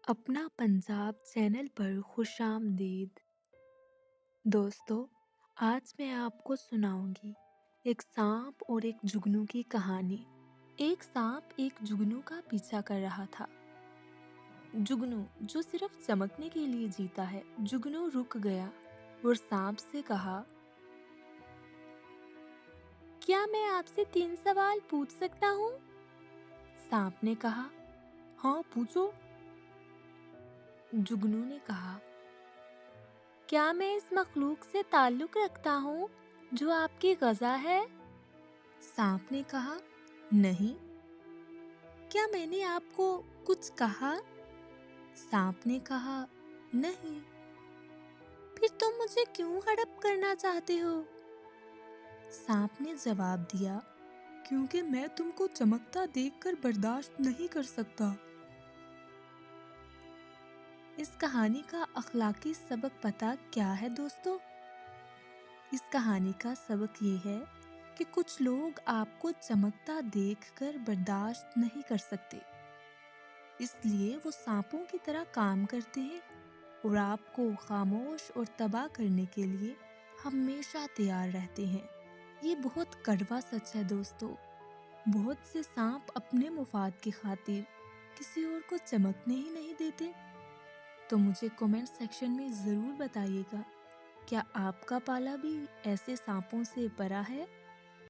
अपना पंजाब चैनल पर खुश आमदीद। दोस्तों, आज मैं आपको सुनाऊंगी एक सांप और एक जुगनू की कहानी। एक सांप एक जुगनू का पीछा कर रहा था। जुगनू जो सिर्फ चमकने के लिए जीता है। जुगनू रुक गया और सांप से कहा, क्या मैं आपसे 3 सवाल पूछ सकता हूँ? सांप ने कहा, हाँ पूछो। जुगनू ने कहा, क्या मैं इस मखलूक से ताल्लुक रखता हूँ जो आपकी ग़ज़ा है? सांप ने कहा, नहीं। क्या मैंने आपको कुछ कहा? सांप ने कहा, नहीं। फिर तुम मुझे क्यों हड़प करना चाहते हो? सांप ने जवाब दिया, क्योंकि मैं तुमको चमकता देखकर बर्दाश्त नहीं कर सकता। इस कहानी का अखलाकी सबक पता क्या है दोस्तों? इस कहानी का सबक ये है कि कुछ लोग आपको चमकता देखकर बर्दाश्त नहीं कर सकते, इसलिए वो सांपों की तरह काम करते हैं और आपको खामोश और तबाह करने के लिए हमेशा तैयार रहते हैं। ये बहुत कड़वा सच है दोस्तों। बहुत से सांप अपने मुफाद की खातिर किसी और को चमकने ही नहीं देते। तो मुझे कमेंट सेक्शन में ज़रूर बताइएगा, क्या आपका पाला भी ऐसे सांपों से भरा है?